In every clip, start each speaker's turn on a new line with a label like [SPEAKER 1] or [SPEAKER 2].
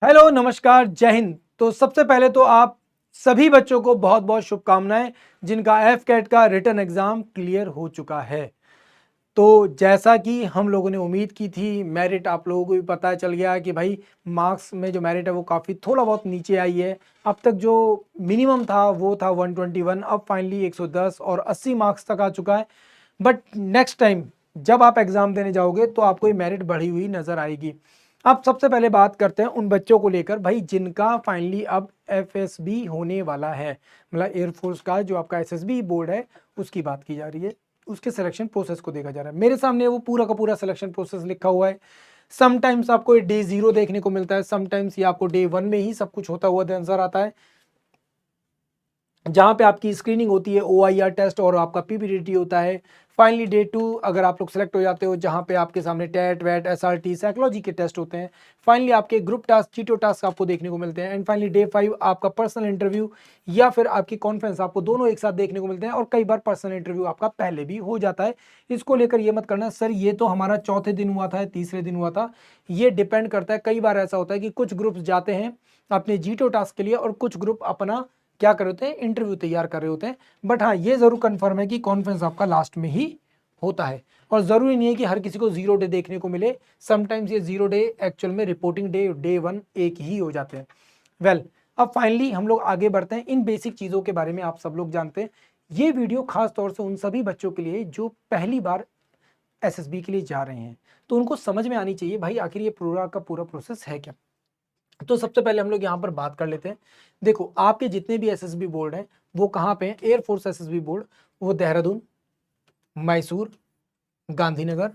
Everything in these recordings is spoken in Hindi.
[SPEAKER 1] हेलो, नमस्कार, जय हिंद। तो सबसे पहले तो आप सभी बच्चों को बहुत बहुत शुभकामनाएं जिनका एफ कैट का रिटन एग्जाम क्लियर हो चुका है। तो जैसा कि हम लोगों ने उम्मीद की थी, मेरिट आप लोगों को भी पता चल गया कि भाई मार्क्स में जो मेरिट है वो काफ़ी थोड़ा बहुत नीचे आई है। अब तक जो मिनिमम था वो था 121, अब फाइनली 110 और 80 मार्क्स तक आ चुका है। बट नेक्स्ट टाइम जब आप एग्जाम देने जाओगे तो आपको ये मेरिट बढ़ी हुई नजर आएगी। अब सबसे पहले बात करते हैं उन बच्चों को लेकर भाई जिनका फाइनली अब एफएसबी होने वाला है, मतलब एयरफोर्स का जो आपका एसएसबी बोर्ड है उसकी बात की जा रही है। उसके सिलेक्शन प्रोसेस को देखा जा रहा है। मेरे सामने वो पूरा का पूरा सिलेक्शन प्रोसेस लिखा हुआ है। समटाइम्स आपको डे 0 देखने को मिलता है, समटाइम्स ये आपको डे 1 में ही सब कुछ होता हुआ नजर आता है, जहां पे आपकी स्क्रीनिंग होती है, OIR टेस्ट और आपका PPDT होता है। फाइनली डे 2 अगर आप लोग सेलेक्ट हो जाते हो, जहां पे आपके सामने टेट वेट SRT साइकोलॉजी के टेस्ट होते हैं। फाइनली आपके ग्रुप टास्क चीटो टास्क आपको देखने को मिलते हैं। एंड फाइनली डे 5 आपका पर्सनल इंटरव्यू या फिर आपकी कॉन्फ्रेंस आपको दोनों एक साथ देखने को मिलते हैं, और कई बार पर्सनल इंटरव्यू आपका पहले भी हो जाता है। इसको लेकर ये मत करना सर ये तो हमारा चौथे दिन हुआ था, तीसरे दिन हुआ था। ये डिपेंड करता है, कई बार ऐसा होता है कि कुछ ग्रुप्स जाते हैं अपने जीटो टास्क के लिए और कुछ ग्रुप अपना क्या कर रहे होते हैं, इंटरव्यू तैयार कर रहे होते हैं। बट हाँ, ये जरूर कंफर्म है कि कॉन्फ्रेंस आपका लास्ट में ही होता है, और जरूरी नहीं है कि हर किसी को 0 डे देखने को मिले। समटाइम्स ये 0 डे एक्चुअल में रिपोर्टिंग डे 1 एक ही हो जाते हैं। वेल, अब फाइनली हम लोग आगे बढ़ते हैं। इन बेसिक चीजों के बारे में आप सब लोग जानते हैं। ये वीडियो खास तौर से उन सभी बच्चों के लिए जो पहली बार एसएसबी के लिए जा रहे हैं, तो उनको समझ में आनी चाहिए भाई आखिर ये पूरा का पूरा प्रोसेस है क्या। तो सबसे पहले हम लोग यहाँ पर बात कर लेते हैं। देखो, आपके जितने भी एसएसबी बोर्ड हैं वो कहाँ पे हैं। एयरफोर्स एसएसबी बोर्ड वो देहरादून, मैसूर, गांधीनगर,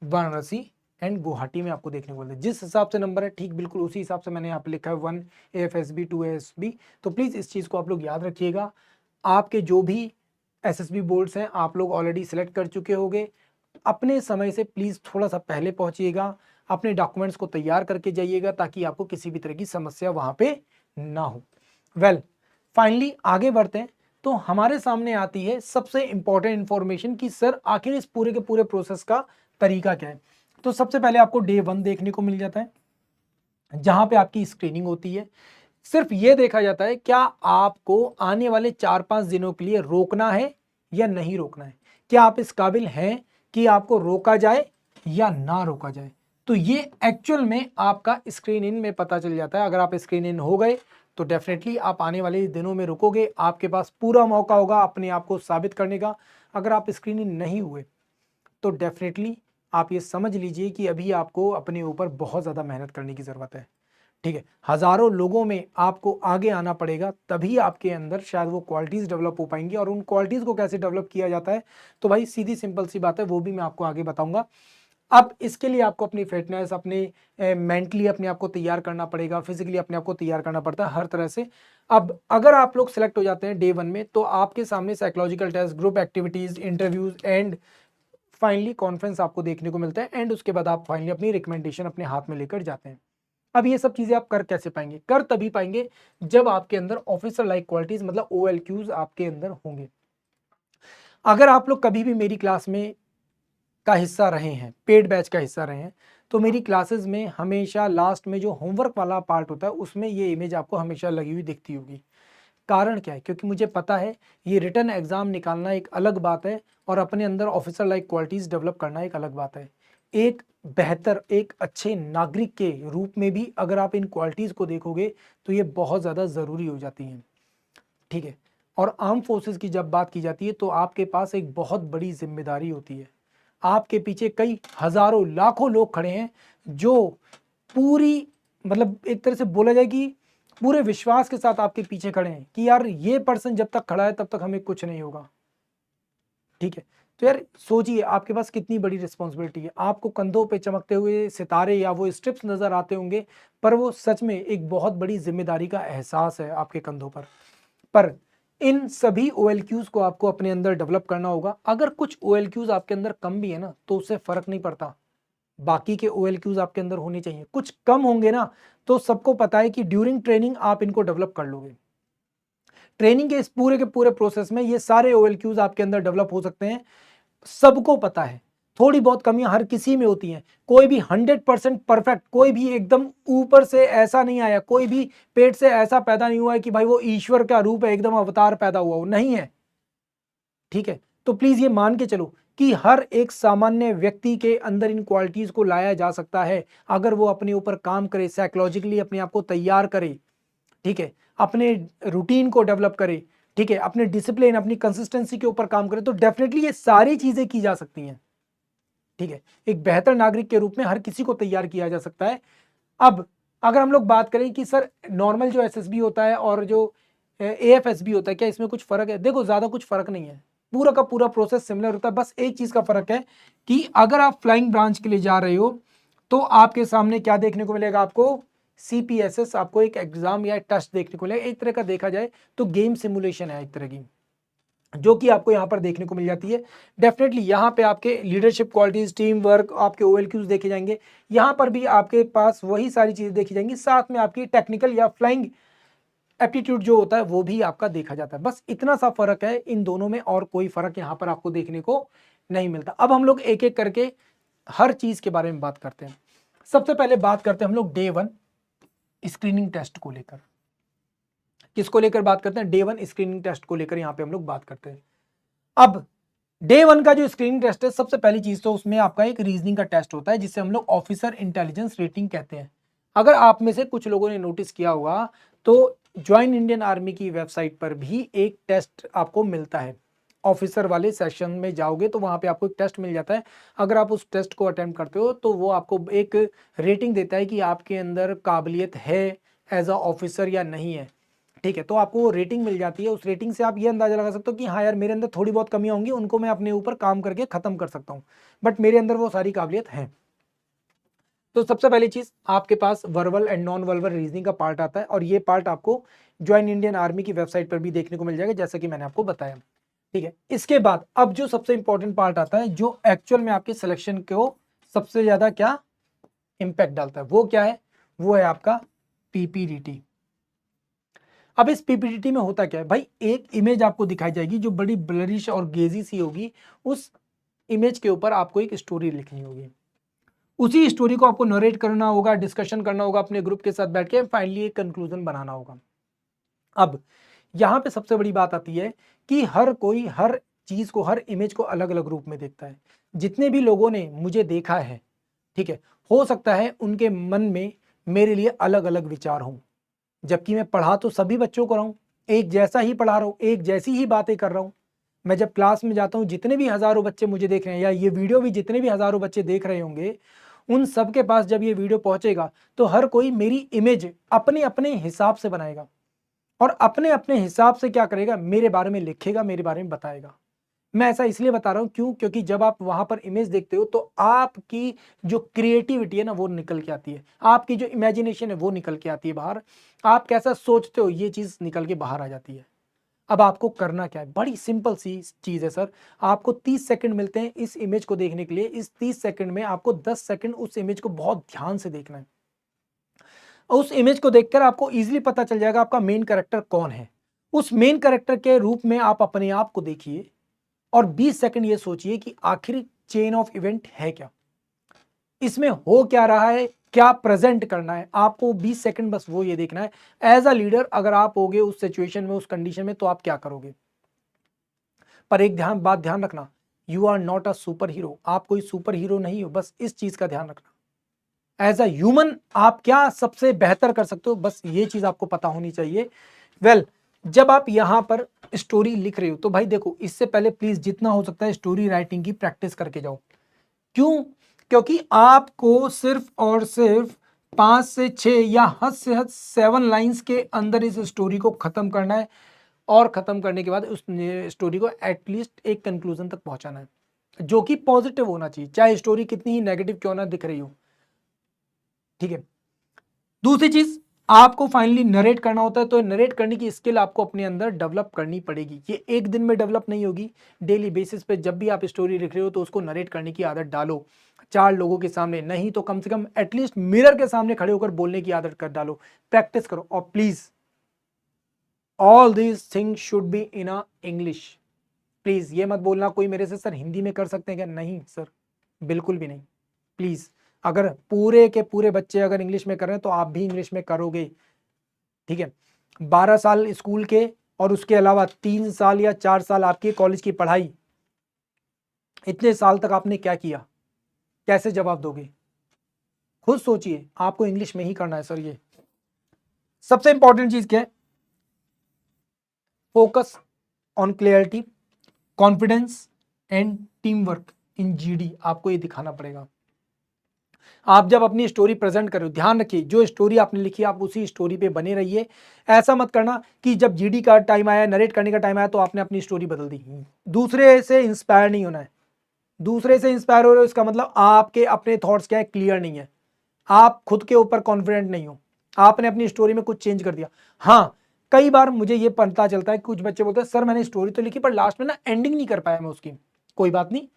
[SPEAKER 1] वाराणसी एंड गुवाहाटी में आपको देखने को मिलता है। जिस हिसाब से नंबर है ठीक बिल्कुल उसी हिसाब से मैंने यहाँ पे लिखा है 1 AFSB 2 ASB। तो प्लीज इस चीज को आप लोग याद रखिएगा। आपके जो भी एसएसबी बोर्ड्स हैं आप लोग ऑलरेडी सिलेक्ट कर चुके होंगे। अपने समय से प्लीज थोड़ा सा पहले पहुंचिएगा, अपने डॉक्यूमेंट्स को तैयार करके जाइएगा ताकि आपको किसी भी तरह की समस्या वहां पे ना हो। वेल, फाइनली आगे बढ़ते हैं। तो हमारे सामने आती है सबसे इंपॉर्टेंट इंफॉर्मेशन कि सर आखिर इस पूरे के पूरे प्रोसेस का तरीका क्या है। तो सबसे पहले आपको डे 1 देखने को मिल जाता है, जहां पे आपकी स्क्रीनिंग होती है। सिर्फ ये देखा जाता है क्या आपको आने वाले 4-5 दिनों के लिए रोकना है या नहीं रोकना है, क्या आप इस काबिल हैं कि आपको रोका जाए या ना रोका जाए। तो ये एक्चुअल में आपका स्क्रीन इन में पता चल जाता है। अगर आप स्क्रीन इन हो गए तो डेफिनेटली आप आने वाले दिनों में रुकोगे, आपके पास पूरा मौका होगा अपने आप को साबित करने का। अगर आप स्क्रीन इन नहीं हुए तो डेफिनेटली आप ये समझ लीजिए कि अभी आपको अपने ऊपर बहुत ज़्यादा मेहनत करने की ज़रूरत है। ठीक है, हजारों लोगों में आपको आगे आना पड़ेगा, तभी आपके अंदर शायद वो क्वालिटीज डेवलप हो पाएंगी। और उन क्वालिटीज को कैसे डेवलप किया जाता है तो भाई सीधी सिंपल सी बात है, वो भी मैं आपको आगे बताऊंगा। अब इसके लिए आपको अपनी फिटनेस, अपने मेंटली अपने आप को तैयार करना पड़ेगा, फिजिकली अपने आप को तैयार करना पड़ता है हर तरह से। अब अगर आप लोग सेलेक्ट हो जाते हैं डे 1 में तो आपके सामने psychological test, group activities, interviews and finally conference आपको देखने को मिलता है। एंड उसके बाद आप फाइनली अपनी रिकमेंडेशन अपने हाथ में लेकर जाते हैं। अब ये सब चीजें आप कर कैसे पाएंगे, कर तभी पाएंगे जब आपके अंदर ऑफिसर लाइक क्वालिटीज मतलब OLQs आपके अंदर होंगे। अगर आप लोग कभी भी मेरी क्लास में का हिस्सा रहे हैं, पेड बैच का हिस्सा रहे हैं, तो मेरी क्लासेस में हमेशा लास्ट में जो होमवर्क वाला पार्ट होता है उसमें ये इमेज आपको हमेशा लगी हुई दिखती होगी। कारण क्या है, क्योंकि मुझे पता है ये रिटर्न एग्जाम निकालना एक अलग बात है और अपने अंदर ऑफिसर लाइक क्वालिटीज डेवलप करना एक अलग बात है। एक बेहतर, एक अच्छे नागरिक के रूप में भी अगर आप इन क्वालिटीज को देखोगे तो ये बहुत ज़्यादा ज़रूरी हो जाती हैं। ठीक है, और आर्म फोर्सेस की जब बात की जाती है तो आपके पास एक बहुत बड़ी जिम्मेदारी होती है। आपके पीछे कई हजारों लाखों लोग खड़े हैं जो पूरी, मतलब एक तरह से बोला जाए कि पूरे विश्वास के साथ आपके पीछे खड़े हैं कि यार ये पर्सन जब तक खड़ा है तब तक हमें कुछ नहीं होगा। ठीक है, तो यार सोचिए आपके पास कितनी बड़ी रिस्पॉन्सिबिलिटी है। आपको कंधों पे चमकते हुए सितारे या वो स्ट्रिप्स नजर आते होंगे, पर वो सच में एक बहुत बड़ी जिम्मेदारी का एहसास है आपके कंधों पर इन सभी OLQs को आपको अपने अंदर डेवलप करना होगा। अगर कुछ OLQs आपके अंदर कम भी है ना तो उससे फर्क नहीं पड़ता, बाकी के OLQs आपके अंदर होने चाहिए। कुछ कम होंगे ना तो सबको पता है कि ड्यूरिंग ट्रेनिंग आप इनको डेवलप कर लोगे। ट्रेनिंग के इस पूरे के पूरे प्रोसेस में ये सारे OLQs आपके अंदर डेवलप हो सकते हैं, सबको पता है। थोड़ी बहुत कमियां हर किसी में होती हैं। कोई भी 100% परफेक्ट, कोई भी एकदम ऊपर से ऐसा नहीं आया, कोई भी पेट से ऐसा पैदा नहीं हुआ है कि भाई वो ईश्वर का रूप है, एकदम अवतार पैदा हुआ, वो नहीं है। ठीक है, तो प्लीज ये मान के चलो कि हर एक सामान्य व्यक्ति के अंदर इन क्वालिटीज को लाया जा सकता है, अगर वो अपने ऊपर काम करे, साइकोलॉजिकली अपने आप को तैयार करे। ठीक है, अपने रूटीन को डेवलप करे, ठीक है, अपने डिसिप्लिन, अपनी कंसिस्टेंसी के ऊपर काम करे, तो डेफिनेटली ये सारी चीजें की जा सकती हैं। ठीक है, एक बेहतर नागरिक के रूप में हर किसी को तैयार किया जा सकता है। अब अगर हम लोग बात करें कि सर नॉर्मल जो एसएसबी होता है और जो एएफएसबी होता है, क्या इसमें कुछ फर्क है? देखो ज्यादा कुछ फर्क नहीं है, पूरा का पूरा प्रोसेस सिमिलर होता है। बस एक चीज का फर्क है कि अगर आप फ्लाइंग ब्रांच के लिए जा रहे हो तो आपके सामने क्या देखने को मिलेगा? आपको सीपीएसएस, आपको एक एग्जाम या टेस्ट देखने को मिलेगा। एक तरह का देखा जाए तो गेम सिमुलेशन है एक तरह की, जो कि आपको यहाँ पर देखने को मिल जाती है। डेफिनेटली यहाँ पे आपके लीडरशिप क्वालिटीज, टीम वर्क, आपके ओएलक्यूज देखे जाएंगे। यहाँ पर भी आपके पास वही सारी चीजें देखी जाएंगी, साथ में आपकी टेक्निकल या फ्लाइंग एप्टीट्यूड जो होता है वो भी आपका देखा जाता है। बस इतना सा फर्क है इन दोनों में, और कोई फर्क यहाँ पर आपको देखने को नहीं मिलता। अब हम लोग एक एक करके हर चीज के बारे में बात करते हैं। सबसे पहले बात करते हैं हम लोग डे 1 स्क्रीनिंग टेस्ट को लेकर। किसको लेकर बात करते हैं? डे 1 स्क्रीनिंग टेस्ट को लेकर यहाँ पे हम लोग बात करते हैं। अब डे 1 का जो स्क्रीनिंग टेस्ट है, सबसे पहली चीज तो उसमें आपका एक रीजनिंग का टेस्ट होता है, जिसे हम लोग ऑफिसर इंटेलिजेंस रेटिंग कहते हैं। अगर आप में से कुछ लोगों ने नोटिस किया होगा तो ज्वाइन इंडियन आर्मी की वेबसाइट पर भी एक टेस्ट आपको मिलता है। ऑफिसर वाले सेशन में जाओगे तो वहां पे आपको एक टेस्ट मिल जाता है। अगर आप उस टेस्ट को अटेम्प्ट करते हो तो वो आपको एक रेटिंग देता है कि आपके अंदर काबिलियत है एज अ ऑफिसर या नहीं है। ठीक है, तो आपको वो रेटिंग मिल जाती है। उस रेटिंग से आप ये अंदाजा लगा सकते हो कि हाँ यार, मेरे अंदर थोड़ी बहुत कमियां होंगी, उनको मैं अपने ऊपर काम करके खत्म कर सकता हूँ, बट मेरे अंदर वो सारी काबिलियत है। तो सबसे पहली चीज, आपके पास verbal and non verbal reasoning का पार्ट आता है, और ये पार्ट आपको ज्वाइन इंडियन आर्मी की वेबसाइट पर भी देखने को मिल जाएगा, जैसा कि मैंने आपको बताया। ठीक है, इसके बाद अब जो सबसे इंपॉर्टेंट पार्ट आता है, जो एक्चुअल में आपके सिलेक्शन को सबसे ज्यादा क्या इंपैक्ट डालता है, वो क्या है? वो है आपका पीपीडीटी। अब इस पीपीटी में होता क्या है भाई, एक इमेज आपको दिखाई जाएगी जो बड़ी ब्लरिश और गेजी सी होगी। उस इमेज के ऊपर आपको एक स्टोरी लिखनी होगी, उसी स्टोरी को आपको नरेट करना होगा, डिस्कशन करना होगा अपने ग्रुप के साथ बैठ के, फाइनली एक कंक्लूजन बनाना होगा। अब यहां पे सबसे बड़ी बात आती है कि हर कोई हर चीज को, हर इमेज को अलग अलग रूप में देखता है। जितने भी लोगों ने मुझे देखा है, ठीक है, हो सकता है उनके मन में मेरे लिए अलग अलग विचार हों, जबकि मैं पढ़ा तो सभी बच्चों को रहा हूं, एक जैसा ही पढ़ा रहा हूं, एक जैसी ही बातें कर रहा हूं। मैं जब क्लास में जाता हूं, जितने भी हजारों बच्चे मुझे देख रहे हैं, या ये वीडियो भी जितने भी हजारों बच्चे देख रहे होंगे, उन सबके पास जब ये वीडियो पहुंचेगा तो हर कोई मेरी इमेज अपने अपने हिसाब से बनाएगा, और अपने अपने हिसाब से क्या करेगा, मेरे बारे में लिखेगा, मेरे बारे में बताएगा। मैं ऐसा इसलिए बता रहा हूं, क्यों? क्योंकि जब आप वहां पर इमेज देखते हो तो आपकी जो क्रिएटिविटी है ना, वो निकल के आती है, आपकी जो इमेजिनेशन है वो निकल के आती है बाहर। आप कैसा सोचते हो, ये चीज निकल के बाहर आ जाती है। अब आपको करना क्या है? बड़ी सिंपल सी चीज है सर। आपको 30 सेकंड मिलते हैं इस इमेज को देखने के लिए। इस 30 सेकंड में आपको 10 सेकंड उस इमेज को बहुत ध्यान से देखना है। उस इमेज को देखकर आपको इजीली पता चल जाएगा आपका मेन कैरेक्टर कौन है। उस मेन कैरेक्टर के रूप में आप अपने आप को देखिए, और 20 सेकंड ये सोचिए कि आखिर चेन ऑफ इवेंट है क्या, इसमें हो क्या रहा है, क्या प्रेजेंट करना है आपको। 20 सेकंड बस वो ये देखना है, एज अ लीडर अगर आप होगे उस सिचुएशन में, उस कंडीशन में, तो आप क्या करोगे। पर एक बात ध्यान रखना, you are not a super hero. आप कोई सुपर हीरो नहीं हो, बस इस चीज का ध्यान रखना। एज अ ह्यूमन आप क्या सबसे बेहतर कर सकते हो, बस ये चीज आपको पता होनी चाहिए। वेल, जब आप यहां पर स्टोरी लिख रहे हो तो भाई देखो, इससे पहले प्लीज जितना हो सकता है स्टोरी राइटिंग की प्रैक्टिस करके जाओ। क्यों? क्योंकि आपको सिर्फ और सिर्फ 5 से 6 या हद से हद 7 लाइंस के अंदर इस स्टोरी को खत्म करना है, और खत्म करने के बाद उस स्टोरी को एटलीस्ट एक कंक्लूजन तक पहुंचाना है, जो कि पॉजिटिव होना चाहिए, चाहे स्टोरी कितनी ही नेगेटिव क्यों ना दिख रही हो। ठीक है, दूसरी चीज, आपको फाइनली नरेट करना होता है, तो नरेट करने की स्किल आपको अपने अंदर डेवलप करनी पड़ेगी। ये एक दिन में डेवलप नहीं होगी, डेली बेसिस पे जब भी आप स्टोरी लिख रहे हो तो उसको नरेट करने की आदत डालो। 4 लोगों के सामने नहीं तो कम से कम एटलीस्ट मिरर के सामने खड़े होकर बोलने की आदत कर डालो, प्रैक्टिस करो। और please all these things should be in a English. Please ये मत बोलना कोई मेरे से सर हिंदी में कर सकते हैं क्या, नहीं सर, बिल्कुल भी नहीं। प्लीज, अगर पूरे के पूरे बच्चे अगर इंग्लिश में कर रहे हैं तो आप भी इंग्लिश में करोगे, ठीक है। 12 साल स्कूल के और उसके अलावा 3 साल या 4 साल आपकी कॉलेज की पढ़ाई, इतने साल तक आपने क्या किया, कैसे जवाब दोगे? खुद सोचिए, आपको इंग्लिश में ही करना है सर। ये सबसे इंपॉर्टेंट चीज क्या है? Focus on clarity, confidence and team work in GD, आपको ये दिखाना पड़ेगा। आप जब अपनी स्टोरी प्रेजेंट करो, ध्यान रखिए जो स्टोरी आपने लिखी आप उसी स्टोरी पे बने रहिए। ऐसा मत करना कि जब जीडी का टाइम आया, नरेट करने का टाइम आया तो आपने अपनी स्टोरी बदल दी। दूसरे से इंस्पायर नहीं होना है। दूसरे से इंस्पायर हो रहे हो इसका मतलब आपके अपने थॉट्स क्या है, क्लियर नहीं है, आप खुद के ऊपर कॉन्फिडेंट नहीं हो, आपने अपनी स्टोरी में कुछ चेंज कर दिया। हाँ, कई बार मुझे ये पता चलता है, कुछ बच्चे बोलते हैं सर मैंने स्टोरी तो लिखी पर लास्ट में ना एंडिंग नहीं कर पाया मैं उसकी। कोई बात नहीं,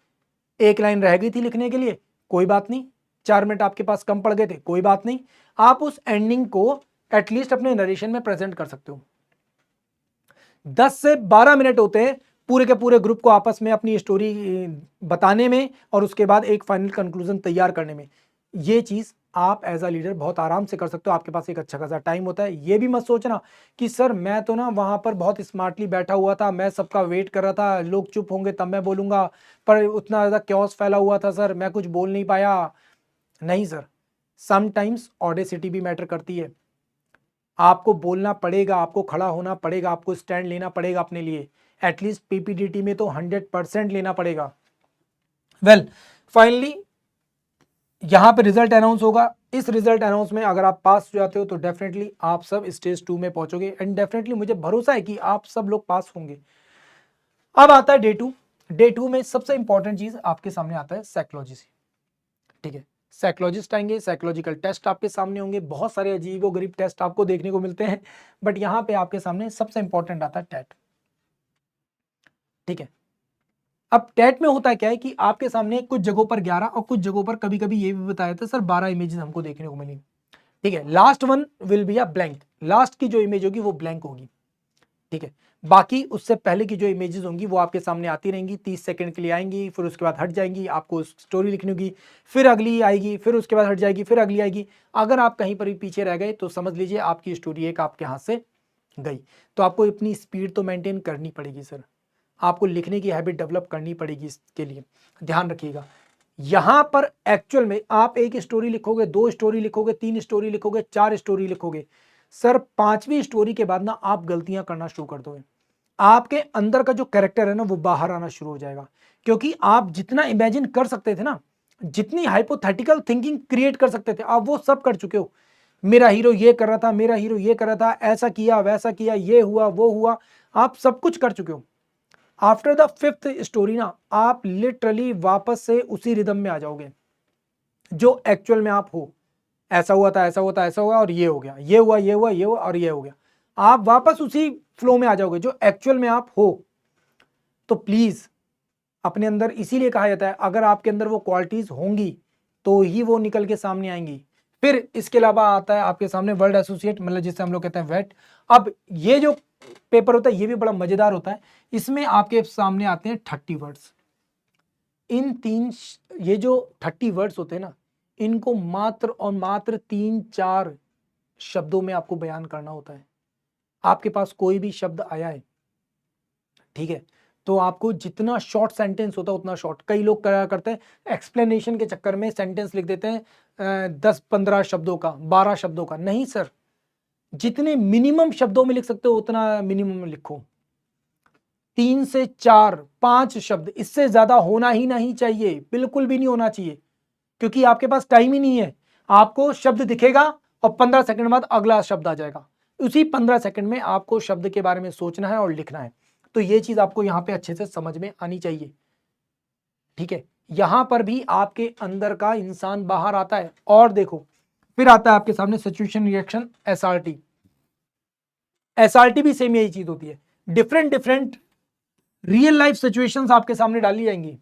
[SPEAKER 1] एक लाइन रह गई थी लिखने के लिए, कोई बात नहीं, 4 मिनट आपके पास कम पड़ गए थे, कोई बात नहीं, आप उस एंडिंग को एटलीस्ट अपने नरेशन में प्रेजेंट कर सकते हो। 10 से 12 मिनट होते हैं पूरे के पूरे ग्रुप को आपस में अपनी स्टोरी बताने में और उसके बाद एक फाइनल कंक्लूजन तैयार करने में। ये चीज आप एज अ लीडर बहुत आराम से कर सकते हो, आपके पास एक अच्छा खासा टाइम होता है। ये भी मत सोचना कि सर मैं तो ना वहां पर बहुत स्मार्टली बैठा हुआ था, मैं सबका वेट कर रहा था, लोग चुप होंगे तब मैं बोलूंगा, पर उतना ज्यादा क्योस फैला हुआ था सर मैं कुछ बोल नहीं पाया। नहीं सर, समटाइम्स ऑडेसिटी भी मैटर करती है। आपको बोलना पड़ेगा, आपको खड़ा होना पड़ेगा, आपको स्टैंड लेना पड़ेगा अपने लिए। एटलीस्ट पीपीडीटी में तो 100% लेना पड़ेगा। वेल, फाइनली यहां पे रिजल्ट अनाउंस होगा। इस रिजल्ट अनाउंस में अगर आप पास हो जाते हो तो डेफिनेटली आप सब स्टेज 2 में पहुंचोगे एंड डेफिनेटली मुझे भरोसा है कि आप सब लोग पास होंगे। अब आता है डे 2। डे 2 में सबसे इंपॉर्टेंट चीज आपके सामने आता है साइकोलॉजी से, ठीक है। साइकोलॉजिस्ट आएंगे, साइकोलॉजिकल टेस्ट आपके सामने होंगे, बहुत सारे अजीबो गरीब टेस्ट आपको देखने को मिलते हैं, बट यहां पे आपके सामने सबसे इंपॉर्टेंट आता है टेट, ठीक है। अब टेट में होता क्या है कि आपके सामने कुछ जगहों पर 11 और कुछ जगहों पर कभी कभी ये भी बताया था सर 12 इमेजेस हमको देखने को मिली, ठीक है। Last one will be a blank, last की जो इमेज होगी वो ब्लैंक होगी, ठीक है। बाकी उससे पहले की जो इमेजेस होंगी वो आपके सामने आती रहेंगी, 30 सेकंड के लिए आएंगी, फिर उसके बाद हट जाएंगी, आपको स्टोरी लिखनी होगी, फिर अगली आएगी, फिर उसके बाद हट जाएगी, फिर अगली आएगी। अगर आप कहीं पर भी पीछे रह गए तो समझ लीजिए आपकी स्टोरी एक आपके हाथ से गई। तो आपको अपनी स्पीड तो मेंटेन करनी पड़ेगी सर, आपको लिखने की हैबिट डेवलप करनी पड़ेगी, इसके लिए ध्यान रखिएगा। यहां पर एक्चुअल में आप एक स्टोरी लिखोगे, 2 स्टोरी लिखोगे, 3 स्टोरी लिखोगे, 4 स्टोरी लिखोगे, सर 5वीं स्टोरी के बाद ना आप गलतियां करना शुरू कर दोगे। आपके अंदर का जो कैरेक्टर है ना वो बाहर आना शुरू हो जाएगा, क्योंकि आप जितना इमेजिन कर सकते थे ना, जितनी हाइपोथेटिकल थिंकिंग क्रिएट कर सकते थे आप वो सब कर चुके हो। मेरा हीरो ये कर रहा था, मेरा हीरो ये कर रहा था, ऐसा किया वैसा किया, ये हुआ वो हुआ, आप सब कुछ कर चुके हो। आफ्टर द 5th स्टोरी ना आप लिटरली वापस से उसी रिदम में आ जाओगे जो एक्चुअल में आप हो। ऐसा हुआ था, ऐसा हुआ था, ऐसा हुआ और ये हो गया, ये हुआ, ये हुआ, ये हुआ और ये हो गया। आप वापस उसी फ्लो में आ जाओगे जो एक्चुअल में आप हो। तो प्लीज अपने अंदर, इसीलिए कहा जाता है अगर आपके अंदर वो क्वालिटीज होंगी तो ही वो निकल के सामने आएंगी। फिर इसके अलावा आता है आपके सामने वर्ड एसोसिएट, मतलब जिसे हम लोग कहते हैं वेट। अब ये जो पेपर होता है ये भी बड़ा मजेदार होता है। इसमें आपके सामने आते हैं 30 वर्ड्स। इन ये जो 30 वर्ड्स होते हैं ना, इनको मात्र और मात्र 3-4 शब्दों में आपको बयान करना होता है। आपके पास कोई भी शब्द आया है, ठीक है, तो आपको जितना शॉर्ट सेंटेंस होता है उतना शॉर्ट। कई लोग क्या करते हैं, एक्सप्लेनेशन के चक्कर में सेंटेंस लिख देते हैं 10-15 शब्दों का, 12 शब्दों का। नहीं सर, जितने मिनिमम शब्दों में लिख सकते हो उतना मिनिमम में लिखो। 3 से 4-5 शब्द, इससे ज्यादा होना ही नहीं चाहिए, बिल्कुल भी नहीं होना चाहिए, क्योंकि आपके पास टाइम ही नहीं है। आपको शब्द दिखेगा और 15 सेकंड बाद अगला शब्द आ जाएगा। उसी 15 सेकंड में आपको शब्द के बारे में सोचना है और लिखना है। तो ये चीज आपको यहां पे अच्छे से समझ में आनी चाहिए, ठीक है। यहां पर भी आपके अंदर का इंसान बाहर आता है। और देखो, फिर आता है आपके सामने सिचुएशन रिएक्शन, एसआरटी। एसआरटी भी सेम यही चीज होती है, different different real life situations आपके सामने डाली जाएंगी।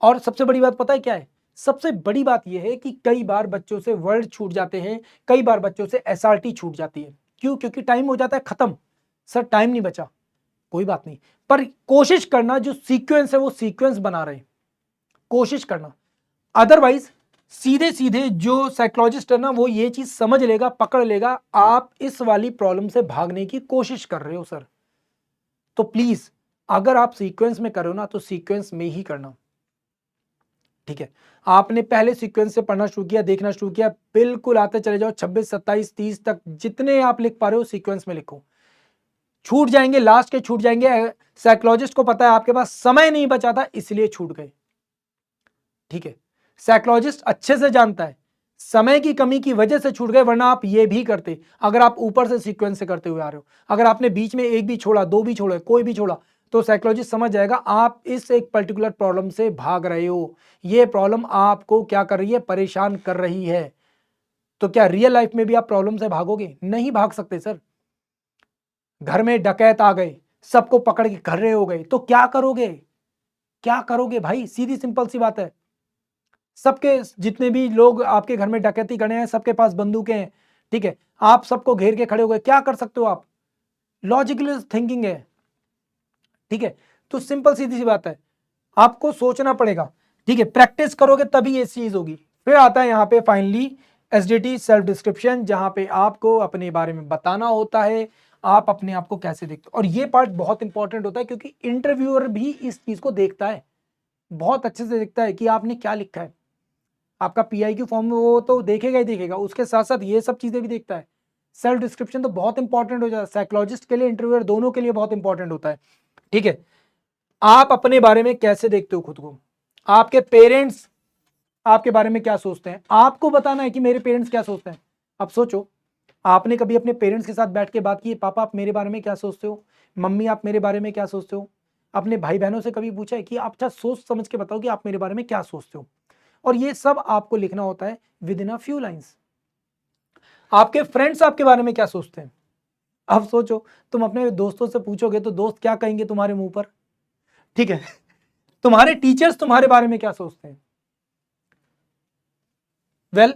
[SPEAKER 1] और सबसे बड़ी बात पता है क्या है? सबसे बड़ी बात यह है कि कई बार बच्चों से वर्ड छूट जाते हैं, कई बार बच्चों से एसआरटी छूट जाती है। क्यों? क्योंकि टाइम हो जाता है खत्म। सर टाइम नहीं बचा, कोई बात नहीं, पर कोशिश करना जो सीक्वेंस है वो सीक्वेंस बना रहे, कोशिश करना। अदरवाइज सीधे सीधे जो साइकोलॉजिस्ट है ना वो ये चीज समझ लेगा, पकड़ लेगा, आप इस वाली प्रॉब्लम से भागने की कोशिश कर रहे हो सर। तो प्लीज अगर आप सीक्वेंस में करो ना तो सीक्वेंस में ही करना, ठीक है। आपने पहले सीक्वेंस से पढ़ना शुरू किया, देखना शुरू किया, बिल्कुल आते चले जाओ 26, 27, 30 तक जितने आप लिख पा रहे हो सीक्वेंस में लिखो। छूट जाएंगे, लास्ट के छूट जाएंगे, साइकोलॉजिस्ट को पता है आपके पास समय नहीं बचा था इसलिए छूट गए, ठीक है। साइकोलॉजिस्ट अच्छे से जानता है समय की कमी की वजह से छूट गए, वरना आप ये भी करते अगर आप ऊपर से सीक्वेंस से करते हुए आ रहे हो। अगर आपने बीच में एक भी छोड़ा, दो भी छोड़ा, कोई भी छोड़ा, तो साइकोलॉजिस्ट समझ जाएगा आप इस एक पर्टिकुलर प्रॉब्लम से भाग रहे हो, ये प्रॉब्लम आपको क्या कर रही है, परेशान कर रही है। तो क्या रियल लाइफ में भी आप प्रॉब्लम से भागोगे? नहीं भाग सकते सर। घर में डकैत आ गए, सबको पकड़ के घर रहे हो गए, तो क्या करोगे? क्या करोगे भाई? सीधी सिंपल सी बात है। सबके जितने भी लोग आपके घर में डकैती करने हैं, सबके पास बंदूकें हैं, ठीक है, आप सबको घेर के खड़े हो गए, क्या कर सकते हो आप? लॉजिकल थिंकिंग है, ठीक है। तो सिंपल सीधी सी बात है, आपको सोचना पड़ेगा, ठीक है, प्रैक्टिस करोगे तभी ये चीज होगी। फिर आता है यहाँ पे फाइनली एसडीटी सेल्फ डिस्क्रिप्शन, जहां पे आपको अपने बारे में बताना होता है, आप अपने आप को कैसे देखते हो। और ये पार्ट बहुत इंपॉर्टेंट होता है क्योंकि इंटरव्यूअर भी इस चीज को देखता है, बहुत अच्छे से देखता है कि आपने क्या लिखा है। आपका पीआईक्यू फॉर्म में वो तो देखेगा ही देखेगा, उसके साथ साथ ये सब चीजें भी देखता है। सेल्फ डिस्क्रिप्शन तो बहुत इंपॉर्टेंट हो जाता है, साइकोलॉजिस्ट के लिए, इंटरव्यूअर दोनों के लिए बहुत इंपॉर्टेंट होता है, ठीक है। आप अपने बारे में कैसे देखते हो खुद को, आपके पेरेंट्स आपके बारे में क्या सोचते हैं, आपको बताना है कि मेरे पेरेंट्स क्या सोचते हैं। अब सोचो, आपने कभी अपने पेरेंट्स के साथ बैठ के बात की, पापा आप मेरे बारे में क्या सोचते हो, मम्मी आप मेरे बारे में क्या सोचते हो? अपने भाई बहनों से कभी पूछा है कि आप अच्छा सोच समझ के बताओ कि आप मेरे बारे में क्या सोचते हो? और ये सब आपको लिखना होता है with in a few lines. आपके फ्रेंड्स आपके बारे में क्या सोचते हैं? अब सोचो, तुम अपने दोस्तों से पूछोगे तो दोस्त क्या कहेंगे तुम्हारे मुंह पर, ठीक है। तुम्हारे टीचर्स तुम्हारे बारे में क्या सोचते हैं? वेल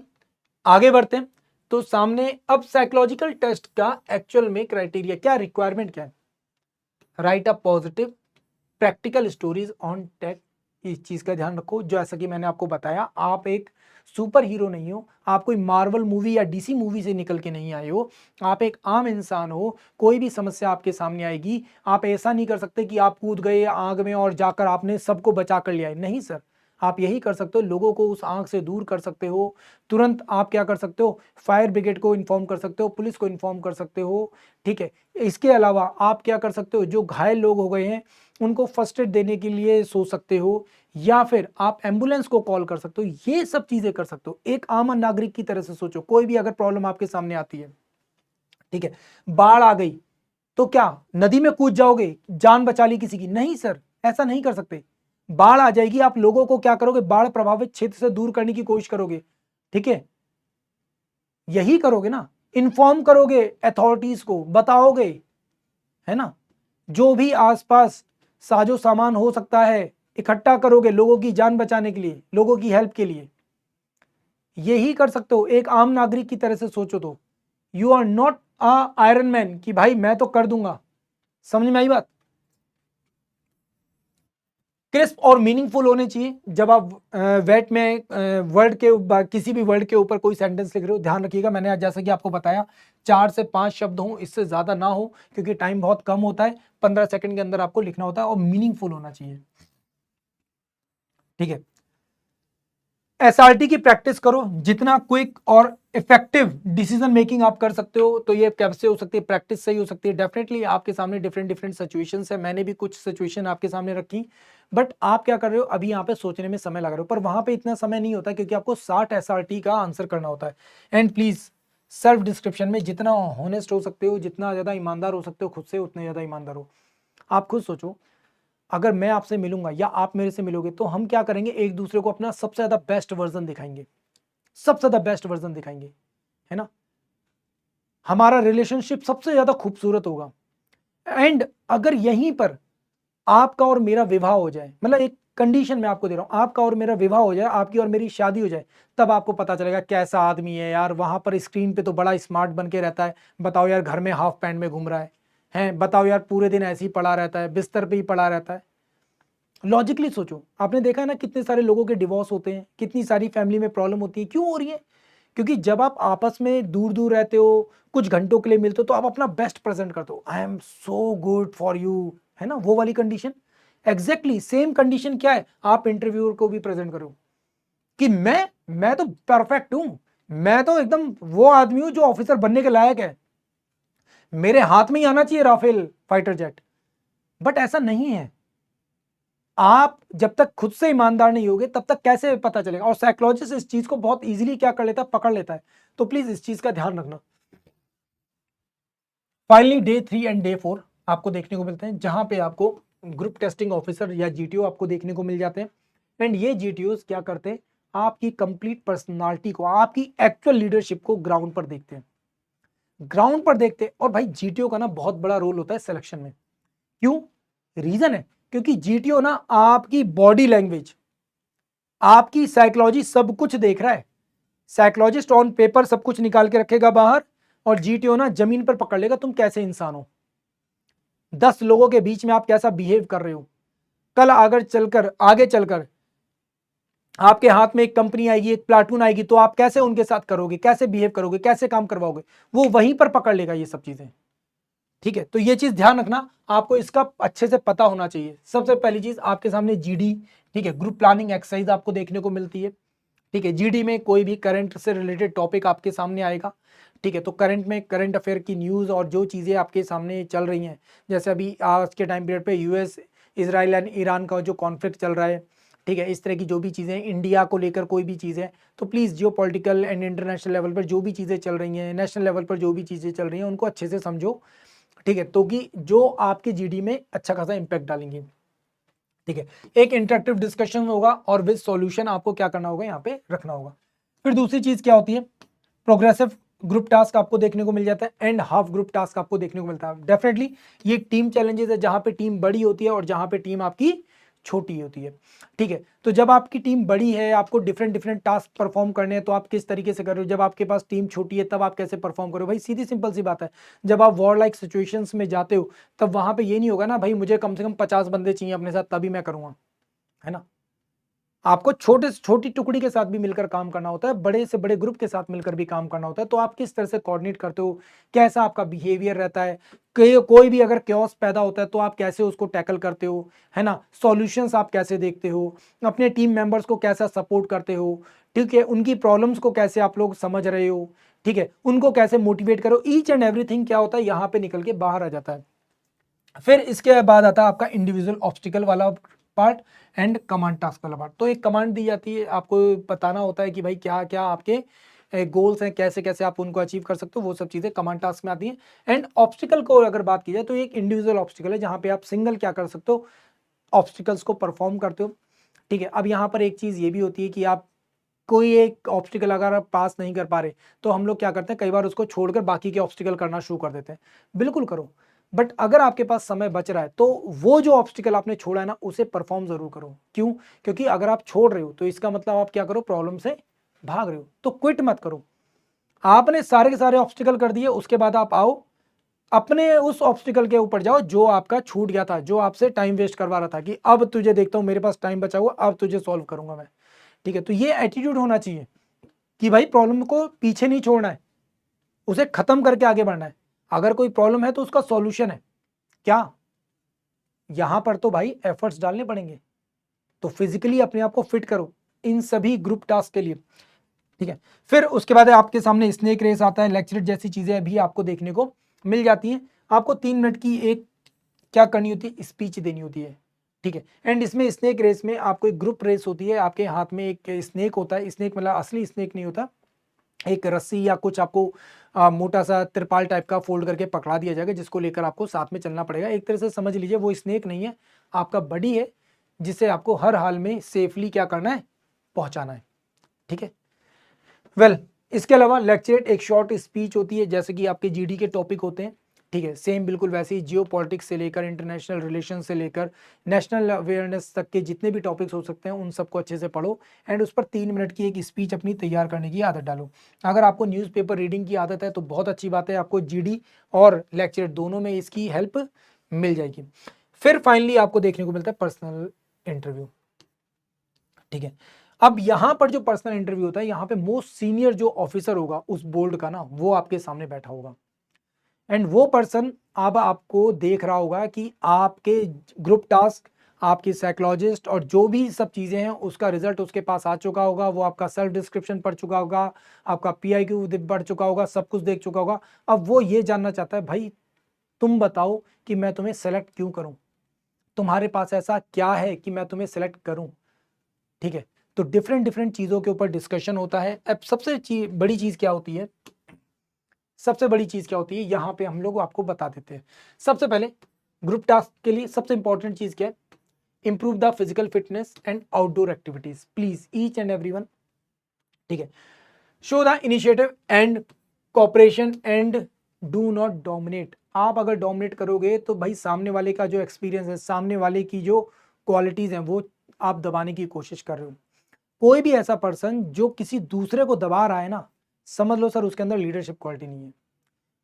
[SPEAKER 1] आगे बढ़ते हैं। तो सामने अब साइकोलॉजिकल टेस्ट का एक्चुअल में क्राइटेरिया क्या, रिक्वायरमेंट क्या है? Write a positive practical stories on take. इस चीज का ध्यान रखो, जैसा कि मैंने आपको बताया, आप एक सुपर हीरो नहीं हो, आप कोई मार्वल मूवी या डीसी मूवी से निकल के नहीं आए हो, आप एक आम इंसान हो। कोई भी समस्या आपके सामने आएगी, आप ऐसा नहीं कर सकते कि आप कूद गए आग में और जाकर आपने सबको बचा कर लिया है, नहीं सर। आप यही कर सकते हो, लोगों को उस आग से दूर कर सकते हो। तुरंत आप क्या कर सकते हो, फायर ब्रिगेड को इन्फॉर्म कर सकते हो, पुलिस को इन्फॉर्म कर सकते हो, ठीक है। इसके अलावा आप क्या कर सकते हो, जो घायल लोग हो गए हैं उनको फर्स्ट एड देने के लिए सोच सकते हो, या फिर आप एम्बुलेंस को कॉल कर सकते हो। ये सब चीजें कर सकते हो, एक आम नागरिक की तरह से सोचो। कोई भी अगर प्रॉब्लम आपके सामने आती है, ठीक है, बाढ़ आ गई, तो क्या नदी में कूद जाओगे, जान बचा ली किसी की? नहीं सर, ऐसा नहीं कर सकते। बाढ़ आ जाएगी, आप लोगों को क्या करोगे, बाढ़ प्रभावित क्षेत्र से दूर करने की कोशिश करोगे, ठीक है, यही करोगे ना, इन्फॉर्म करोगे अथॉरिटीज को, बताओगे, है ना। जो भी आसपास साजो सामान हो सकता है इकट्ठा करोगे लोगों की जान बचाने के लिए, लोगों की हेल्प के लिए। यही कर सकते हो, एक आम नागरिक की तरह से सोचो तो। You are not a Iron Man कि भाई मैं तो कर दूंगा। समझ में आई बात? क्रिस्प और मीनिंगफुल होने चाहिए जब आप वेट में वर्ड के किसी भी वर्ड के ऊपर कोई सेंटेंस लिख रहे हो। ध्यान रखिएगा, मैंने आज जैसा कि आपको बताया 4 से 5 शब्द हो, इससे ज्यादा ना हो, क्योंकि टाइम बहुत कम होता है। 15 सेकंड के अंदर आपको लिखना होता है और मीनिंगफुल होना चाहिए, ठीक है। एसआरटी की प्रैक्टिस करो, जितना क्विक और इफेक्टिव डिसीजन मेकिंग आप कर सकते हो। तो ये कैसे हो सकती है, प्रैक्टिस से ही हो सकती है। डेफिनेटली आपके सामने डिफरेंट डिफरेंट सिचुएशंस है, मैंने भी कुछ सिचुएशन आपके सामने रखी, बट आप क्या कर रहे हो, अभी यहाँ पे सोचने में समय लगा रहे हो, पर वहां पे इतना समय नहीं होता क्योंकि आपको 60 एसआरटी का आंसर करना होता है। एंड प्लीज सेल्फ डिस्क्रिप्शन में जितना होनेस्ट हो सकते हो, जितना ज्यादा ईमानदार हो सकते हो खुद से, उतने ज्यादा ईमानदार हो। आप खुद सोचो, अगर मैं आपसे मिलूंगा या आप मेरे से मिलोगे तो हम क्या करेंगे, एक दूसरे को अपना सबसे ज्यादा बेस्ट वर्जन दिखाएंगे, सबसे ज्यादा बेस्ट वर्जन दिखाएंगे, है ना। हमारा रिलेशनशिप सबसे ज्यादा खूबसूरत होगा। एंड अगर यहीं पर आपका और मेरा विवाह हो जाए, मतलब एक कंडीशन मैं आपको दे रहा हूं, आपका और मेरा विवाह हो जाए, आपकी और मेरी शादी हो जाए, तब आपको पता चलेगा कैसा आदमी है यार। वहां पर स्क्रीन पे तो बड़ा स्मार्ट बन के रहता है, बताओ यार घर में हाफ पैंट में घूम रहा है, हैं बताओ यार पूरे दिन ऐसे ही पड़ा रहता है, बिस्तर पे ही पड़ा रहता है। लॉजिकली सोचो, आपने देखा है ना कितने सारे लोगों के डिवोर्स होते हैं, कितनी सारी फैमिली में प्रॉब्लम होती है, क्यों हो रही है? क्योंकि जब आप आपस में दूर दूर रहते हो, कुछ घंटों के लिए मिलते हो, तो आप अपना बेस्ट प्रेजेंट करते हो, I am so good for you, है ना, वो वाली कंडीशन। एग्जैक्टली सेम कंडीशन क्या है, आप इंटरव्यूअर को भी प्रेजेंट करो कि मैं तो परफेक्ट हूं, मैं तो एकदम वो आदमी हूं जो ऑफिसर बनने के लायक है, मेरे हाथ में ही आना चाहिए राफेल फाइटर जेट। बट ऐसा नहीं है। आप जब तक खुद से ईमानदार नहीं होगे तब तक कैसे पता चलेगा? और साइकोलॉजिस्ट इस चीज को बहुत इजीली क्या कर लेता है, पकड़ लेता है। तो प्लीज इस चीज का ध्यान रखना। फाइनली डे 3 एंड डे 4 आपको देखने को मिलते हैं, जहां पे आपको ग्रुप टेस्टिंग ऑफिसर या जीटीओ आपको देखने को मिल जाते हैं। एंड ये जीटीओ क्या करते हैं, आपकी कंप्लीट पर्सनालिटी को, आपकी एक्चुअल लीडरशिप को ग्राउंड पर देखते हैं, ग्राउंड पर देखते हैं। और भाई जीटीओ का ना बहुत बड़ा रोल होता है सिलेक्शन में। क्यों? रीजन है क्योंकि जीटीओ ना आपकी बॉडी लैंग्वेज, आपकी साइकोलॉजी सब कुछ देख रहा है। साइकोलॉजिस्ट ऑन पेपर सब कुछ निकाल के रखेगा बाहर, और जीटीओ ना जमीन पर पकड़ लेगा तुम कैसे इंसान हो, 10 लोगों के बीच में आप कैसा बिहेव कर रहे हो। कल अगर चलकर आगे चलकर आपके हाथ में एक कंपनी आएगी, एक प्लाटून आएगी, तो आप कैसे उनके साथ करोगे, कैसे बिहेव करोगे, कैसे काम करवाओगे, वो वहीं पर पकड़ लेगा ये सब चीजें। ठीक है, तो ये चीज ध्यान रखना, आपको इसका अच्छे से पता होना चाहिए। सबसे पहली चीज आपके सामने जीडी, ठीक है, ग्रुप प्लानिंग एक्सरसाइज आपको देखने को मिलती है। ठीक है, जीडी में कोई भी करंट से रिलेटेड टॉपिक आपके सामने आएगा। ठीक है, तो करंट में करंट अफेयर की न्यूज़ और जो चीज़ें आपके सामने चल रही हैं, जैसे अभी आज के टाइम पीरियड पे यूएस इजराइल एंड ईरान का जो कॉन्फ्लिक्ट चल रहा है, ठीक है, इस तरह की जो भी चीज़ें, इंडिया को लेकर कोई भी चीज़ें, तो please Jio political and international level पर जो भी चीज़ें चल रही हैं, नेशनल लेवल पर जो भी चीज़ें चल रही हैं, उनको अच्छे से समझो। ठीक है, तो कि जो आपके जीडी में अच्छा खासा इंपैक्ट डालेंगे। ठीक है, एक इंटरेक्टिव डिस्कशन होगा और विद सॉल्यूशन आपको क्या करना होगा, यहाँ पे रखना होगा। फिर दूसरी चीज क्या होती है, प्रोग्रेसिव ग्रुप टास्क आपको देखने को मिल जाता है, एंड हाफ ग्रुप टास्क आपको देखने को मिलता है। डेफिनेटली ये टीम चैलेंजेस है, जहां पे टीम बड़ी होती है और जहां पे टीम आपकी छोटी होती है। ठीक है, तो जब आपकी टीम बड़ी है, आपको डिफरेंट डिफरेंट टास्क परफॉर्म करने हैं, तो आप किस तरीके से कर रहे हो। जब आपके पास टीम छोटी है तब आप कैसे परफॉर्म करो, भाई सीधी सिंपल सी बात है। जब आप वॉर लाइक सिचुएशंस में जाते हो, तब वहां पे ये नहीं होगा ना भाई मुझे कम से कम 50 बंदे चाहिए अपने साथ तभी मैं करूंगा, है ना। आपको छोटे से छोटी टुकड़ी के साथ भी मिलकर काम करना होता है, बड़े से बड़े ग्रुप के साथ मिलकर भी काम करना होता है। तो आप किस तरह से कोऑर्डिनेट करते हो, कैसा आपका बिहेवियर रहता है, कोई भी अगर क्योस पैदा होता है तो आप कैसे उसको टैकल करते हो, है ना, सॉल्यूशंस आप कैसे देखते हो, अपने टीम मेंबर्स को कैसा सपोर्ट करते हो, ठीक है, उनकी प्रॉब्लम्स को कैसे आप लोग समझ रहे हो, ठीक है, उनको कैसे मोटिवेट करो, ईच एंड एवरीथिंग क्या होता है यहाँ पे निकल के बाहर आ जाता है। फिर इसके बाद आता है आपका इंडिविजुअल ऑब्स्टिकल वाला पार्ट एंड कमांड टास्क वाला पार्ट। तो एक कमांड दी जाती है, आपको बताना होता है कि भाई क्या क्या आपके गोल्स हैं, कैसे कैसे आप उनको अचीव कर सकते हो, वो सब चीज़ें कमांड टास्क में आती हैं। एंड ऑब्स्टिकल को अगर बात की जाए तो एक इंडिविजुअल ऑब्स्टिकल है, जहाँ पे आप सिंगल क्या कर सकते हो, ऑब्स्टिकल्स को परफॉर्म करते हो। ठीक है, अब यहाँ पर एक चीज़ ये भी होती है कि आप कोई एक ऑब्स्टिकल अगर आप पास नहीं कर पा रहे, तो हम लोग क्या करते हैं, कई बार उसको छोड़कर बाकी के ऑब्स्टिकल करना शुरू कर देते हैं। बिल्कुल करो, बट अगर आपके पास समय बच रहा है तो वो जो ऑब्स्टिकल आपने छोड़ा है ना, उसे परफॉर्म जरूर करो। क्यों? क्योंकि अगर आप छोड़ रहे हो तो इसका मतलब आप क्या करो, प्रॉब्लम से भाग रहे हो। तो क्विट मत करो। आपने सारे के सारे ऑब्स्टिकल कर दिए, उसके बाद आप आओ अपने उस ऑब्स्टिकल के ऊपर जाओ जो आपका छूट गया था, जो आपसे टाइम वेस्ट करवा रहा था, कि अब तुझे देखता हूं मेरे पास टाइम बचा हुआ, अब तुझे सॉल्व करूंगा मैं। ठीक है, तो ये एटीट्यूड होना चाहिए कि भाई प्रॉब्लम को पीछे नहीं छोड़ना है, उसे खत्म करके आगे बढ़ना है। अगर कोई प्रॉब्लम है तो उसका सॉल्यूशन है क्या, यहां पर तो भाई एफर्ट्स डालने पड़ेंगे। तो फिजिकली अपने आप को फिट करो इन सभी ग्रुप टास्क के लिए। ठीक है, फिर उसके बाद आपके सामने स्नेक रेस आता है, लेक्चरेट जैसी चीजें भी आपको देखने को मिल जाती हैं। आपको 3 मिनट की एक क्या करनी होती है, स्पीच देनी होती है। ठीक है, एंड इसमें स्नेक रेस में आपको एक ग्रुप रेस होती है, आपके हाथ में एक स्नेक होता है, स्नेक मतलब असली स्नेक नहीं होता, एक रस्सी या कुछ आपको मोटा सा त्रिपाल टाइप का फोल्ड करके पकड़ा दिया जाएगा, जिसको लेकर आपको साथ में चलना पड़ेगा। एक तरह से समझ लीजिए वो स्नेक नहीं है, आपका बडी है, जिसे आपको हर हाल में सेफली क्या करना है, पहुंचाना है। ठीक है, वेल इसके अलावा लेक्चरेट एक शॉर्ट स्पीच होती है, जैसे कि आपके जीडी के टॉपिक होते हैं। ठीक है, सेम बिल्कुल वैसे ही जियो पॉलिटिक्स से लेकर इंटरनेशनल रिलेशन से लेकर नेशनल अवेयरनेस तक के जितने भी टॉपिक्स हो सकते हैं उन सबको अच्छे से पढ़ो, एंड उस पर 3 मिनट की एक स्पीच अपनी तैयार करने की आदत डालो। अगर आपको न्यूज़पेपर रीडिंग की आदत है तो बहुत अच्छी बात है, आपको जीडी और लेक्चरेट दोनों में इसकी हेल्प मिल जाएगी। फिर फाइनली आपको देखने को मिलता है पर्सनल इंटरव्यू। ठीक है, अब यहां पर जो पर्सनल इंटरव्यू होता है, यहां पे मोस्ट सीनियर जो ऑफिसर होगा उस बोर्ड का ना, वो आपके सामने बैठा होगा एंड वो पर्सन अब आपको देख रहा होगा कि आपके ग्रुप टास्क, आपकी साइकोलॉजिस्ट और जो भी सब चीज़ें हैं उसका रिजल्ट उसके पास आ चुका होगा, वो आपका सेल्फ डिस्क्रिप्शन पढ़ चुका होगा, आपका PIQ पढ़ चुका होगा, सब कुछ देख चुका होगा। अब वो ये जानना चाहता है, भाई तुम बताओ कि मैं तुम्हें सेलेक्ट क्यों करूं, तुम्हारे पास ऐसा क्या है कि मैं तुम्हें सेलेक्ट करूं। ठीक है, तो डिफरेंट डिफरेंट चीज़ों के ऊपर डिस्कशन होता है। अब सबसे बड़ी चीज़ क्या होती है, सबसे बड़ी चीज क्या होती है, यहां पे हम लोग आपको बता देते हैं। सबसे पहले ग्रुप टास्क के लिए सबसे इंपॉर्टेंट चीज क्या है, improve the physical fitness and outdoor activities, please each and everyone. ठीक है, show the initiative and cooperation and do not dominate. आप अगर डोमिनेट करोगे तो भाई सामने वाले का जो एक्सपीरियंस है, सामने वाले की जो क्वालिटीज हैं, वो आप दबाने की कोशिश कर रहे हो। कोई भी ऐसा पर्सन जो किसी दूसरे को दबा रहा है ना, समझ लो सर उसके अंदर लीडरशिप क्वालिटी नहीं है।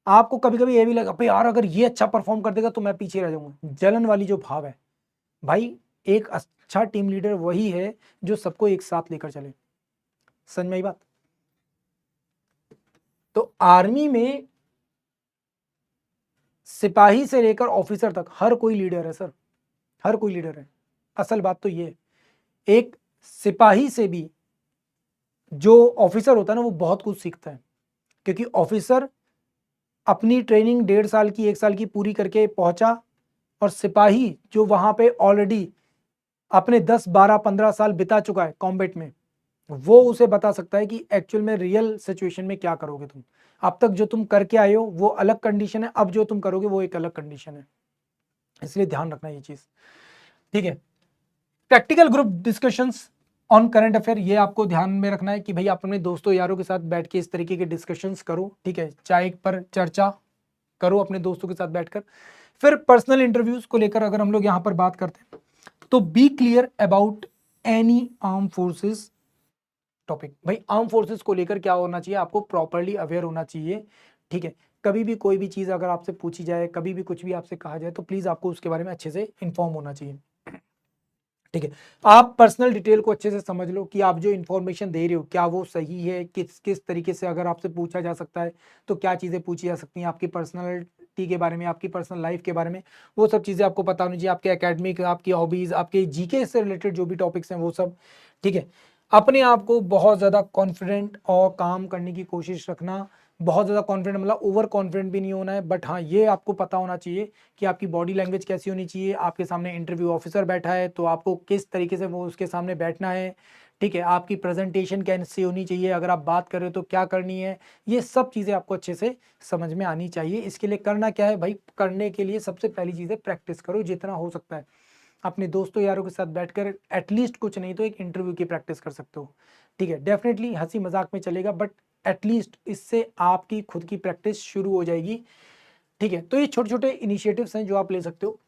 [SPEAKER 1] आपको कभी कभी ये भी लगा भाई यार अगर ये अच्छा परफॉर्म कर देगा तो मैं पीछे रह जाऊंगा, जलन वाली जो भाव है भाई, एक अच्छा टीम लीडर वही है जो सबको एक साथ लेकर चले। समझ में आई बात? तो आर्मी में सिपाही से लेकर ऑफिसर तक हर कोई लीडर है सर, हर कोई लीडर है। असल बात तो ये है, एक सिपाही से भी जो ऑफिसर होता है ना वो बहुत कुछ सीखता है, क्योंकि ऑफिसर अपनी ट्रेनिंग 1.5 साल की 1 साल की पूरी करके पहुंचा, और सिपाही जो वहां पे ऑलरेडी अपने 10 12 15 साल बिता चुका है कॉम्बैट में, वो उसे बता सकता है कि एक्चुअल में रियल सिचुएशन में क्या करोगे तुम। अब तक जो तुम करके आए हो वो अलग कंडीशन है, अब जो तुम करोगे वो एक अलग कंडीशन है, इसलिए ध्यान रखना ये चीज। ठीक है, practical group discussions on current affair, ये आपको ध्यान में रखना है कि भाई आप अपने दोस्तों यारों के साथ बैठ के इस तरीके के डिस्कशंस करो। ठीक है, चाय पर चर्चा करो अपने दोस्तों के साथ बैठकर। फिर पर्सनल इंटरव्यूज को लेकर अगर हम लोग यहां पर बात करते हैं, तो be clear about any arm forces topic. भाई आर्म फोर्सेस को लेकर क्या होना चाहिए, आपको प्रॉपरली अवेयर होना चाहिए। ठीक है, कभी भी कोई भी चीज़ अगर आपसे पूछी जाए, कभी भी कुछ भी आपसे कहा जाए, तो प्लीज़ आपको उसके बारे में अच्छे से इन्फॉर्म होना चाहिए। ठीक है, आप पर्सनल डिटेल को अच्छे से समझ लो कि आप जो इन्फॉर्मेशन दे रहे हो क्या वो सही है, किस किस तरीके से अगर आपसे पूछा जा सकता है तो क्या चीज़ें पूछी जा सकती हैं आपकी पर्सनलिटी के बारे में, आपकी पर्सनल लाइफ के बारे में, वो सब चीज़ें आपको पता होनी चाहिए। आपके एकेडमिक, आपकी हॉबीज़, आपके GK से रिलेटेड जो भी टॉपिक्स हैं वो सब। ठीक है, अपने आप को बहुत ज़्यादा कॉन्फिडेंट और काम करने की कोशिश रखना। बहुत ज़्यादा कॉन्फिडेंट मतलब ओवर कॉन्फिडेंट भी नहीं होना है, बट हाँ ये आपको पता होना चाहिए कि आपकी बॉडी लैंग्वेज कैसी होनी चाहिए। आपके सामने इंटरव्यू ऑफिसर बैठा है तो आपको किस तरीके से वो उसके सामने बैठना है। ठीक है, आपकी प्रेजेंटेशन कैसी होनी चाहिए, अगर आप बात कर रहे हो तो क्या करनी है, ये सब चीज़ें आपको अच्छे से समझ में आनी चाहिए। इसके लिए करना क्या है भाई, करने के लिए सबसे पहली चीज़ है प्रैक्टिस करो जितना हो सकता है। अपने दोस्तों यारों के साथ बैठकर एटलीस्ट कुछ नहीं तो एक इंटरव्यू की प्रैक्टिस कर सकते हो। ठीक है, डेफिनेटली हंसी मजाक में चलेगा, बट एटलीस्ट इससे आपकी खुद की प्रैक्टिस शुरू हो जाएगी। ठीक है, तो ये छोटे छोटे इनिशिएटिव्स हैं जो आप ले सकते हो।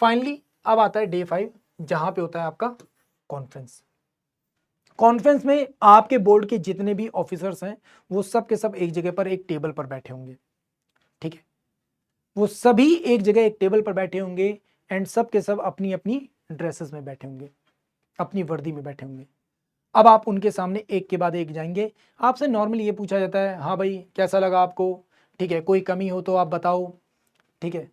[SPEAKER 1] फाइनली अब आता है डे 5, जहां पे होता है आपका कॉन्फ्रेंस। कॉन्फ्रेंस में आपके बोर्ड के जितने भी ऑफिसर्स हैं वो सब के सब एक जगह पर एक टेबल पर बैठे होंगे। ठीक है, वो सभी एक जगह एक टेबल पर बैठे होंगे एंड सब के सब अपनी अपनी ड्रेसेस में बैठे होंगे, अपनी वर्दी में बैठे होंगे। अब आप उनके सामने एक के बाद एक जाएंगे, आपसे नॉर्मली ये पूछा जाता है, हाँ भाई कैसा लगा आपको, ठीक है, कोई कमी हो तो आप बताओ, ठीक है,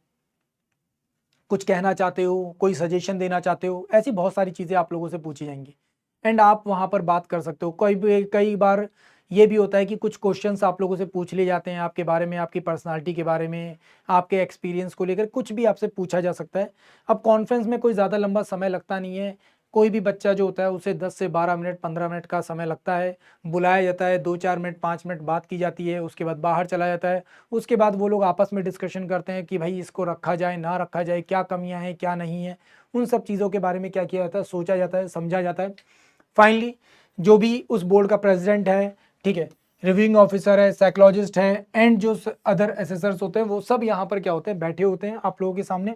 [SPEAKER 1] कुछ कहना चाहते हो, कोई सजेशन देना चाहते हो, ऐसी बहुत सारी चीज़ें आप लोगों से पूछी जाएंगी एंड आप वहाँ पर बात कर सकते हो। कई बार ये भी होता है कि कुछ क्वेश्चंस आप लोगों से पूछ लिए जाते हैं आपके बारे में, आपकी पर्सनालिटी के बारे में, आपके एक्सपीरियंस को लेकर कुछ भी आपसे पूछा जा सकता है। अब कॉन्फ्रेंस में कोई ज़्यादा लंबा समय लगता नहीं है, कोई भी बच्चा जो होता है उसे 10 से 12 मिनट 15 मिनट का समय लगता है। बुलाया जाता है, 2 4 मिनट 5 मिनट बात की जाती है, उसके बाद बाहर चला जाता है। उसके बाद वो लोग आपस में डिस्कशन करते हैं कि भाई इसको रखा जाए ना रखा जाए, क्या कमियां हैं क्या नहीं है, उन सब चीज़ों के बारे में क्या किया जाता है, सोचा जाता है, समझा जाता है। फाइनली जो भी उस बोर्ड का प्रेसिडेंट है, ठीक है, रिव्यूइंग ऑफिसर है, साइकोलॉजिस्ट है एंड जो अदर एसेसर्स होते हैं वो सब यहाँ पर क्या होते हैं, बैठे होते हैं आप लोगों के सामने।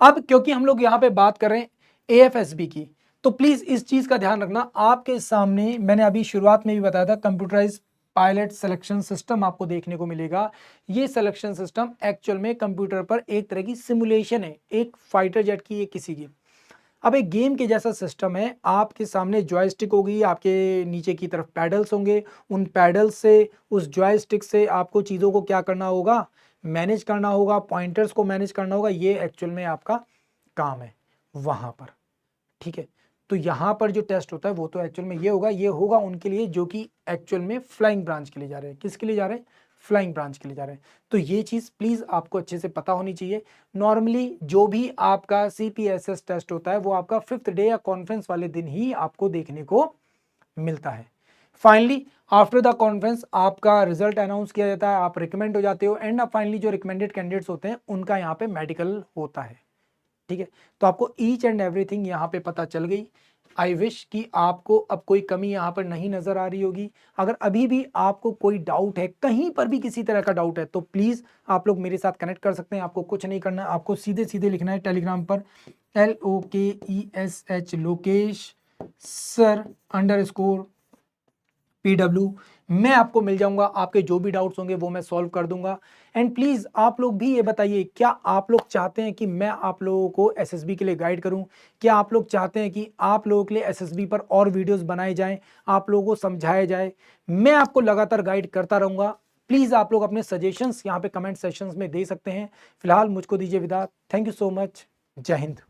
[SPEAKER 1] अब क्योंकि हम लोग यहाँ पे बात कर रहे हैं AFSB की, तो प्लीज इस चीज का ध्यान रखना, आपके सामने मैंने अभी शुरुआत में भी बताया था कंप्यूटराइज पायलट सिलेक्शन सिस्टम आपको देखने को मिलेगा। ये सिलेक्शन सिस्टम एक्चुअल में कंप्यूटर पर एक तरह की सिमुलेशन है, एक फाइटर जेट की, एक किसी की। अब एक गेम के जैसा सिस्टम है, आपके सामने जॉयस्टिक होगी, आपके नीचे की तरफ पैडल्स होंगे, उन पैडल्स से, उस जॉयस्टिक से आपको चीज़ों को क्या करना होगा, मैनेज करना होगा, पॉइंटर्स को मैनेज करना होगा, ये एक्चुअल में आपका काम है वहाँ पर, ठीक है। तो यहाँ पर जो टेस्ट होता है वो तो एक्चुअल में ये होगा उनके लिए जो कि एक्चुअल में फ्लाइंग ब्रांच के लिए जा रहे हैं। किसके लिए जा रहे हैं? फ्लाइंग ब्रांच के लिए जा रहे हैं। तो ये चीज़ प्लीज़ आपको अच्छे से पता होनी चाहिए। नॉर्मली जो भी आपका CPSS टेस्ट होता है वो आपका 5th डे या कॉन्फ्रेंस वाले दिन ही आपको देखने को मिलता है। फाइनली आफ्टर द कॉन्फ्रेंस आपका रिजल्ट अनाउंस किया जाता है, आप रिकमेंड हो जाते हो, एंड फाइनली जो रिकमेंडेड कैंडिडेट्स होते हैं उनका यहाँ पे मेडिकल होता है, ठीक है। तो आपको ईच एंड एवरीथिंग यहाँ पे पता चल गई। आई विश कि आपको अब कोई कमी यहाँ पर नहीं नजर आ रही होगी। अगर अभी भी आपको कोई डाउट है, कहीं पर भी किसी तरह का डाउट है, तो प्लीज आप लोग मेरे साथ कनेक्ट कर सकते हैं। आपको कुछ नहीं करना है, आपको सीधे सीधे लिखना है टेलीग्राम पर LOKESH लोकेश सर _PW। मैं आपको मिल जाऊंगा, आपके जो भी डाउट्स होंगे वो मैं सॉल्व कर दूंगा। एंड प्लीज आप लोग भी ये बताइए, क्या आप लोग चाहते हैं कि मैं आप लोगों को SSB के लिए गाइड करूं? क्या आप लोग चाहते हैं कि आप लोगों के लिए SSB पर और वीडियोस बनाए जाएं, आप लोगों को समझाया जाए? मैं आपको लगातार गाइड करता रहूंगा। प्लीज आप लोग अपने सजेशंस यहाँ पे कमेंट सेक्शंस में दे सकते हैं। फिलहाल मुझको दीजिए विदा। Thank you so much. जय हिंद।